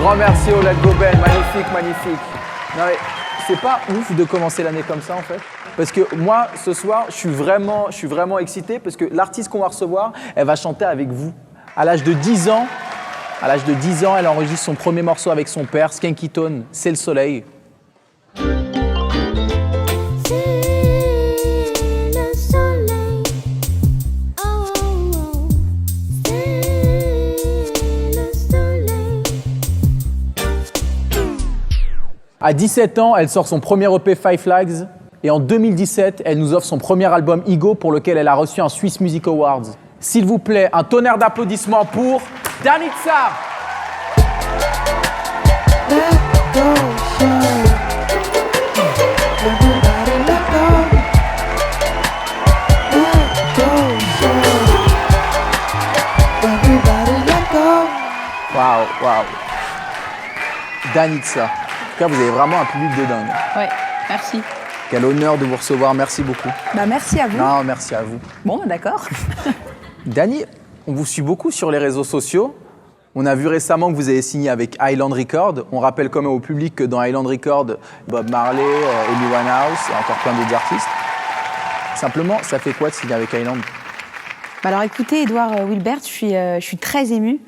grand merci au Let Go Band, magnifique, magnifique. Non, mais c'est pas ouf de commencer l'année comme ça en fait. Parce que moi, ce soir, je suis vraiment excité parce que l'artiste qu'on va recevoir, elle va chanter avec vous. À l'âge de 10 ans, elle enregistre son premier morceau avec son père, Skanky Tone, C'est le soleil. À 17 ans, elle sort son premier EP Five Flags et en 2017, elle nous offre son premier album Ego pour lequel elle a reçu un Swiss Music Awards. S'il vous plaît, un tonnerre d'applaudissements pour Danitza. Waouh. Danitza. En tout cas, vous avez vraiment un public de dingue. Ouais, merci. Quel honneur de vous recevoir, merci beaucoup. Bah merci à vous. Non, merci à vous. Bon, d'accord. Dani, on vous suit beaucoup sur les réseaux sociaux. On a vu récemment que vous avez signé avec Island Records. On rappelle quand même au public que dans Island Records, Bob Marley, Amy Winehouse et encore plein d'autres artistes. Simplement, ça fait quoi de signer avec Island? Bah alors écoutez, Edouard Wilbert, je suis très émue.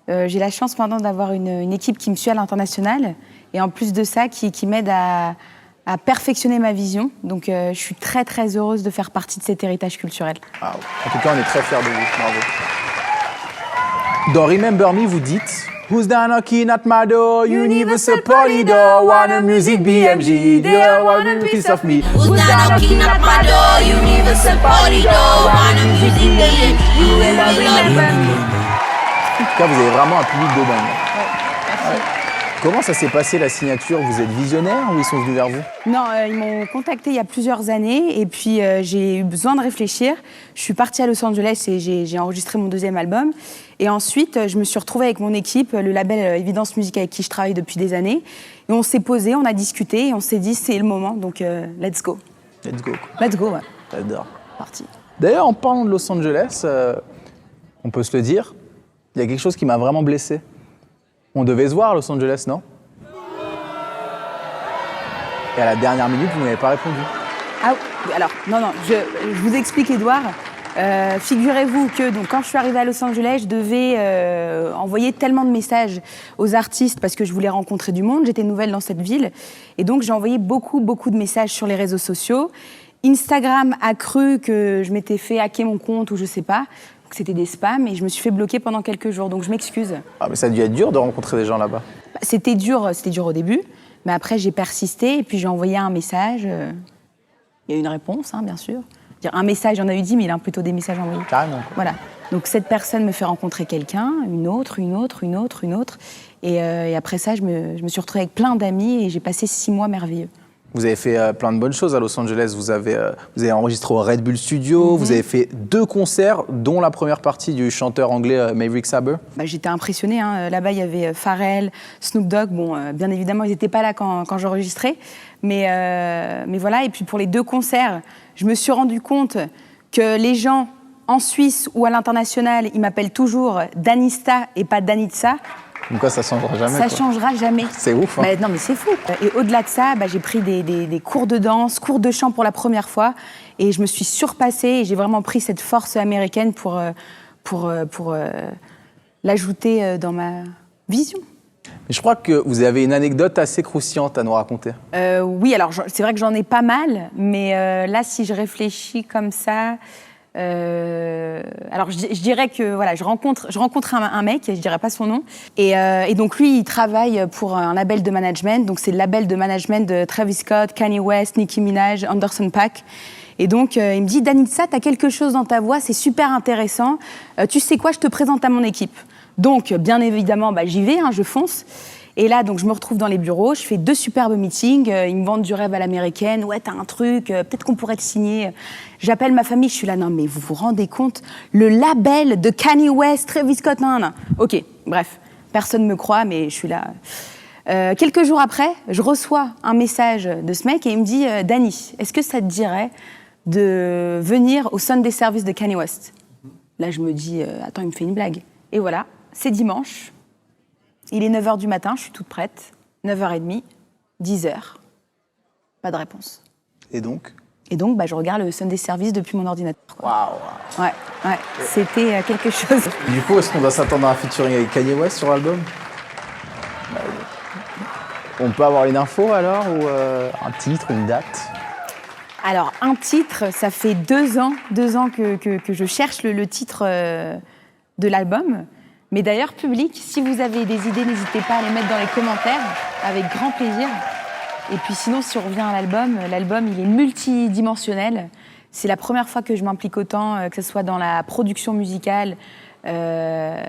J'ai la chance maintenant d'avoir une équipe qui me suit à l'international et en plus de ça, qui m'aide à perfectionner ma vision. Donc je suis très très heureuse de faire partie de cet héritage culturel. Wow. En tout cas, on est très fiers de vous. Bravo. Dans Remember Me, vous dites Who's down knocking at my door? Universal Polydor, Warner Music BMG, they want a piece of me. Who's down knocking at my door? Universal Polydor, Warner Music BMG, you will remember me. En tout cas, vous avez vraiment un public de dingue. Ouais, merci. Comment ça s'est passé la signature? Vous êtes visionnaire ou ils sont venus vers vous? Non, ils m'ont contacté il y a plusieurs années et puis j'ai eu besoin de réfléchir. Je suis partie à Los Angeles et j'ai enregistré mon deuxième album. Et ensuite, je me suis retrouvée avec mon équipe, le label Evidence Music avec qui je travaille depuis des années. Et on s'est posé, on a discuté et on s'est dit c'est le moment, donc let's go. Let's go. Let's go, ouais. J'adore. Parti. D'ailleurs, en parlant de Los Angeles, on peut se le dire, il y a quelque chose qui m'a vraiment blessé. On devait se voir à Los Angeles, non? Et à la dernière minute, vous n'avez pas répondu. Ah oui, alors, non, je vous explique, Edouard. Figurez-vous que donc, quand je suis arrivée à Los Angeles, je devais envoyer tellement de messages aux artistes parce que je voulais rencontrer du monde. J'étais nouvelle dans cette ville. Et donc, j'ai envoyé beaucoup de messages sur les réseaux sociaux. Instagram a cru que je m'étais fait hacker mon compte ou je sais pas. C'était des spams et je me suis fait bloquer pendant quelques jours. Donc, je m'excuse. Ah, mais ça a dû être dur de rencontrer des gens là-bas. C'était dur au début. Mais après, j'ai persisté et puis j'ai envoyé un message. Il y a eu une réponse, hein, bien sûr. Un message, j'en ai eu 10 000, hein, plutôt des messages envoyés. Carrément. Voilà. Donc cette personne me fait rencontrer quelqu'un, une autre. Et après ça, je me suis retrouvée avec plein d'amis et j'ai passé 6 mois merveilleux. Vous avez fait plein de bonnes choses à Los Angeles. Vous avez enregistré au Red Bull Studio. Vous avez fait 2 concerts, dont la première partie du chanteur anglais Maverick Sabre. Bah, j'étais impressionnée. Hein. Là-bas, il y avait Pharrell, Snoop Dogg. Bon, bien évidemment, ils n'étaient pas là quand j'enregistrais. Mais voilà. Et puis pour les 2 concerts, je me suis rendu compte que les gens en Suisse ou à l'international, ils m'appellent toujours Danista et pas Danitza. Donc quoi, ça ne changera jamais. Ça changera jamais. C'est ouf. Hein. Bah, non, mais c'est fou. Et au-delà de ça, j'ai pris des cours de danse, cours de chant pour la première fois. Et je me suis surpassée et j'ai vraiment pris cette force américaine pour l'ajouter dans ma vision. Mais je crois que vous avez une anecdote assez croustillante à nous raconter. Oui, alors c'est vrai que j'en ai pas mal. Mais là, si je réfléchis comme ça... alors je dirais que voilà, je rencontre un mec, je dirais pas son nom, et donc lui il travaille pour un label de management, donc c'est le label de management de Travis Scott, Kanye West, Nicki Minaj, Anderson .Paak. Et donc il me dit Danitza, t'as quelque chose dans ta voix, c'est super intéressant, tu sais quoi, je te présente à mon équipe. Donc bien évidemment j'y vais, hein, je fonce. Et là, donc, je me retrouve dans les bureaux, je fais 2 superbes meetings, ils me vendent du rêve à l'américaine, ouais, t'as un truc, peut-être qu'on pourrait te signer. J'appelle ma famille, je suis là, non, mais vous vous rendez compte, le label de Kanye West, Travis Scott, non. Ok, bref, personne ne me croit, mais je suis là. Quelques jours après, je reçois un message de ce mec et il me dit, Dani, est-ce que ça te dirait de venir au Sunday Service de Kanye West? Là, je me dis, attends, il me fait une blague. Et voilà, c'est dimanche. Il est 9h du matin, je suis toute prête. 9h30, 10h. Pas de réponse. Et donc? Et donc, je regarde le Sunday Service depuis mon ordinateur. Quoi. Waouh. Ouais. C'était quelque chose. Du coup, est-ce qu'on doit s'attendre à un featuring avec Kanye West sur l'album? On peut avoir une info alors, ou un titre, une date? Alors, un titre, ça fait 2 ans que je cherche le titre de l'album. Mais d'ailleurs, public, si vous avez des idées, n'hésitez pas à les mettre dans les commentaires, avec grand plaisir. Et puis sinon, si on revient à l'album, il est multidimensionnel. C'est la première fois que je m'implique autant, que ce soit dans la production musicale,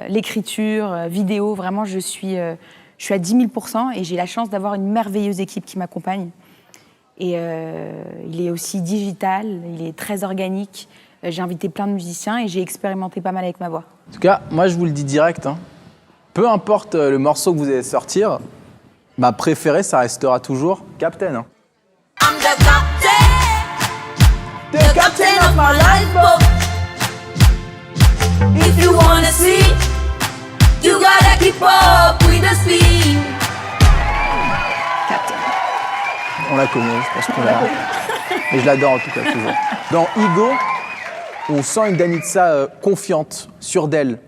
l'écriture, vidéo. Vraiment, je suis à 10 000% et j'ai la chance d'avoir une merveilleuse équipe qui m'accompagne. Et il est aussi digital, il est très organique. J'ai invité plein de musiciens et j'ai expérimenté pas mal avec ma voix. En tout cas, moi je vous le dis direct, peu importe le morceau que vous allez sortir, ma préférée, ça restera toujours Captain. I'm the captain of my lifeboat. If you wanna see, you gotta keep up with the speed. Captain. On la connaît, je pense qu'on l'a. Mais je l'adore en tout cas, toujours. Dans Ego, on sent une Danitza confiante, sûre d'elle.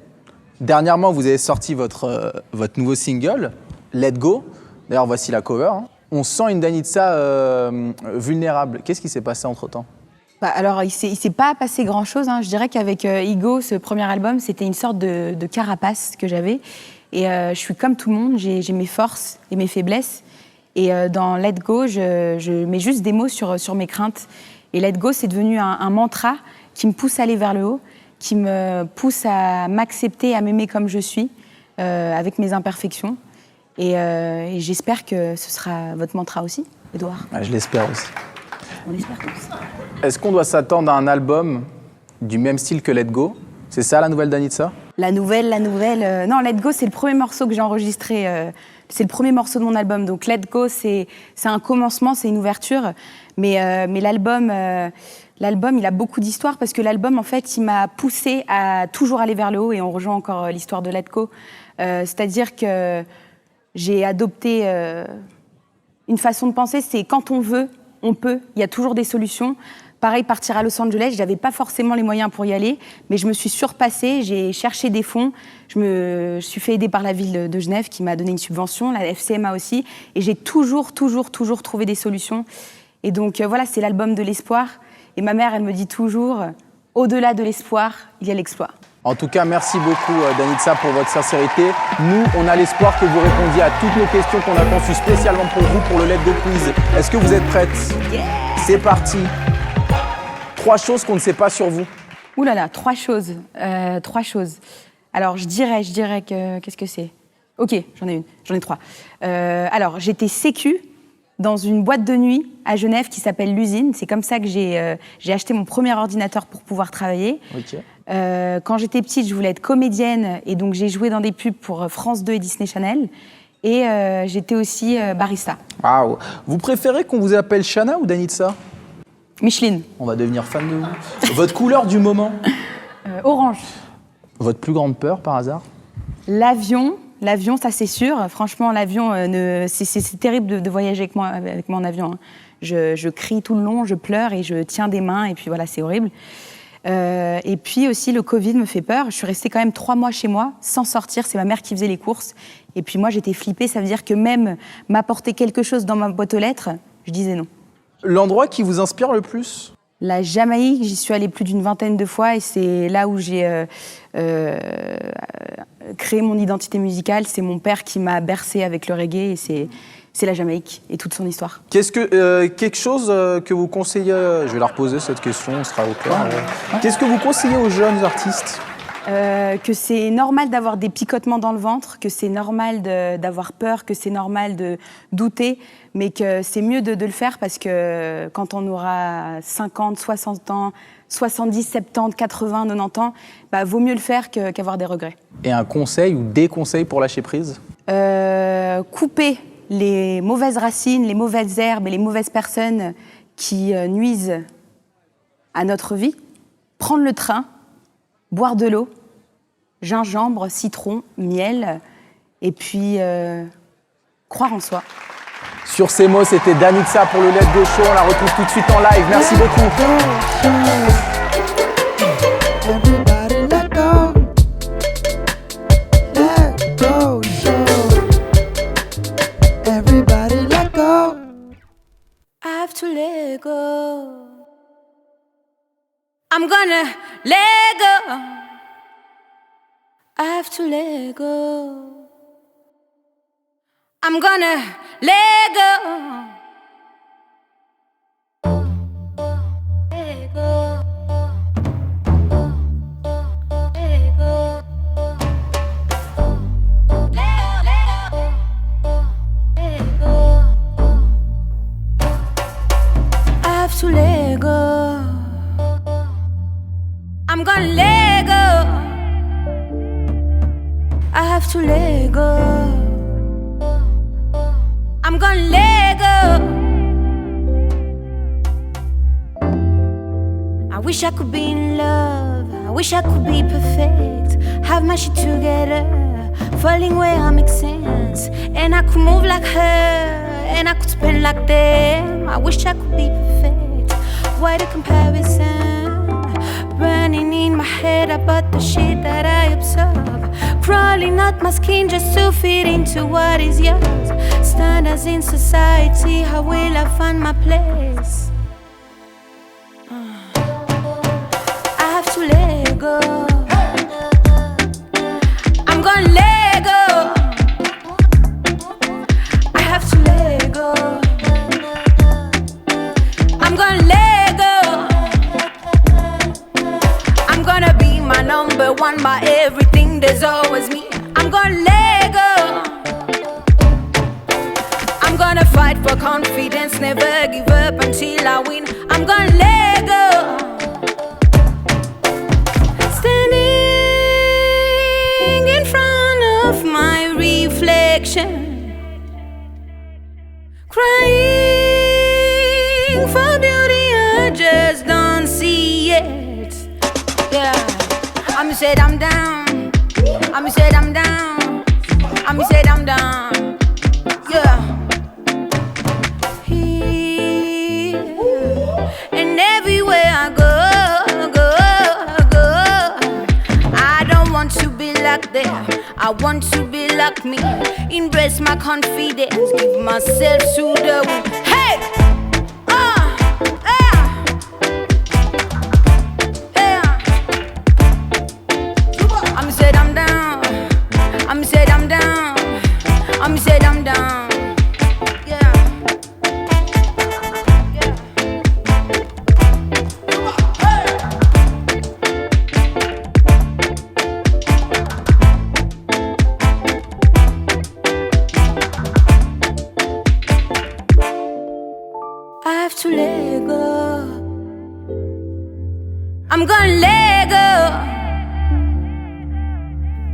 Dernièrement, vous avez sorti votre nouveau single, Let Go. D'ailleurs, voici la cover. On sent une Danitza vulnérable. Qu'est-ce qui s'est passé entre-temps? Alors, il s'est pas passé grand-chose. Je dirais qu'avec Ego, ce premier album, c'était une sorte de carapace que j'avais. Et je suis comme tout le monde, j'ai mes forces et mes faiblesses. Et dans Let Go, je mets juste des mots sur mes craintes. Et Let Go, c'est devenu un mantra qui me pousse à aller vers le haut, qui me pousse à m'accepter, à m'aimer comme je suis, avec mes imperfections. Et j'espère que ce sera votre mantra aussi, Edouard. Je l'espère aussi. On l'espère tous. Est-ce qu'on doit s'attendre à un album du même style que Let Go? C'est ça la nouvelle Danitza? La nouvelle. Non, Let Go, c'est le premier morceau que j'ai enregistré. C'est le premier morceau de mon album. Donc Let Go, c'est un commencement, c'est une ouverture. Mais l'album, il a beaucoup d'histoire parce que l'album, en fait, il m'a poussée à toujours aller vers le haut et on rejoint encore l'histoire de Let Go. C'est-à-dire que j'ai adopté une façon de penser, c'est quand on veut, on peut. Il y a toujours des solutions. Pareil, partir à Los Angeles, je n'avais pas forcément les moyens pour y aller, mais je me suis surpassée, j'ai cherché des fonds, je me suis fait aider par la ville de Genève qui m'a donné une subvention, la FCMA aussi, et j'ai toujours trouvé des solutions. Et donc voilà, c'est l'album de l'espoir. Et ma mère, elle me dit toujours, au-delà de l'espoir, il y a l'exploit. En tout cas, merci beaucoup Danitza pour votre sincérité. Nous, on a l'espoir que vous répondiez à toutes nos questions qu'on a conçues spécialement pour vous pour le Let Go Quiz. Est-ce que vous êtes prêtes? Yeah. C'est parti. 3 choses qu'on ne sait pas sur vous. Ouh là là, 3 choses. 3 choses. Alors, je dirais que... Qu'est-ce que c'est? Ok, j'en ai 3. Alors, j'étais sécu dans une boîte de nuit à Genève qui s'appelle l'Usine. C'est comme ça que j'ai acheté mon premier ordinateur pour pouvoir travailler. Ok. Quand j'étais petite, je voulais être comédienne et donc j'ai joué dans des pubs pour France 2 et Disney Channel. Et j'étais aussi barista. Waouh. Vous préférez qu'on vous appelle Shana ou Danitza? Micheline. On va devenir fan de vous. Votre couleur du moment? Orange. Votre plus grande peur par hasard? L'avion, ça c'est sûr. Franchement, l'avion, c'est terrible de voyager avec moi en avion. Je crie tout le long, je pleure et je tiens des mains et puis voilà, c'est horrible. Et puis aussi, le Covid me fait peur. Je suis restée quand même 3 mois chez moi, sans sortir. C'est ma mère qui faisait les courses. Et puis moi, j'étais flippée. Ça veut dire que même m'apporter quelque chose dans ma boîte aux lettres, je disais non. L'endroit qui vous inspire le plus? La Jamaïque, j'y suis allée plus d'une 20aine de fois et c'est là où j'ai créé mon identité musicale. C'est mon père qui m'a bercée avec le reggae et c'est la Jamaïque et toute son histoire. Quelque chose que vous conseillez, je vais la reposer cette question, on sera au clair. Qu'est-ce que vous conseillez aux jeunes artistes? Que c'est normal d'avoir des picotements dans le ventre, que c'est normal d'avoir peur, que c'est normal de douter, mais que c'est mieux de le faire parce que quand on aura 50, 60 ans, 70, 70, 80, 90 ans, vaut mieux le faire qu'avoir des regrets. Et un conseil ou des conseils pour lâcher prise? Couper les mauvaises racines, les mauvaises herbes et les mauvaises personnes qui nuisent à notre vie. Prendre le train, boire de l'eau, gingembre, citron, miel, Et puis, croire en soi. Sur ces mots, c'était Danixa pour le Let's Go Show. On la retrouve tout de suite en live. Merci beaucoup. Everybody let go. Let go, everybody let go. I have to let go. I'm gonna let go. I have to let go. I'm gonna let go. Let go. Let go. Let go. I have to let go. I'm gonna let go. I have to let go. I'm gonna let go. I wish I could be in love. I wish I could be perfect. Have my shit together. Falling where I make sense. And I could move like her. And I could spend like them. I wish I could be perfect. Why the comparison? Burning in my head about the shit that I absorb. Crawling out my skin just to fit into what is yours. Standards in society, how will I find my place? I have to let go. I'm gonna let go. I have to let go. I'm gonna let go. I'm gonna be my number one, my everything, there's always me. I'm gonna let go. I'm gonna fight for confidence, never give up until I win. I'm gonna let go. Standing in front of my reflection, crying for beauty, I just don't see it. Yeah, I'm said I'm down. I'm said I'm down. I'm said I'm down. Yeah. Here and everywhere I go. I don't want to be like them. I want to be like me. Embrace my confidence. Give myself to the wind. Hey! I'm said I'm down. I'm said I'm down. I'm said I'm down. Yeah. I have to let go. I'm gonna let go.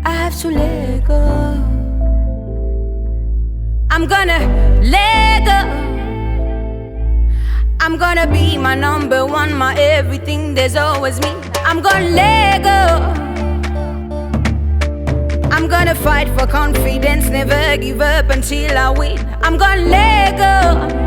I have to let go. I'm gonna let go. I'm gonna be my number one, my everything, there's always me. I'm gonna let go. I'm gonna fight for confidence, never give up until I win. I'm gonna let go.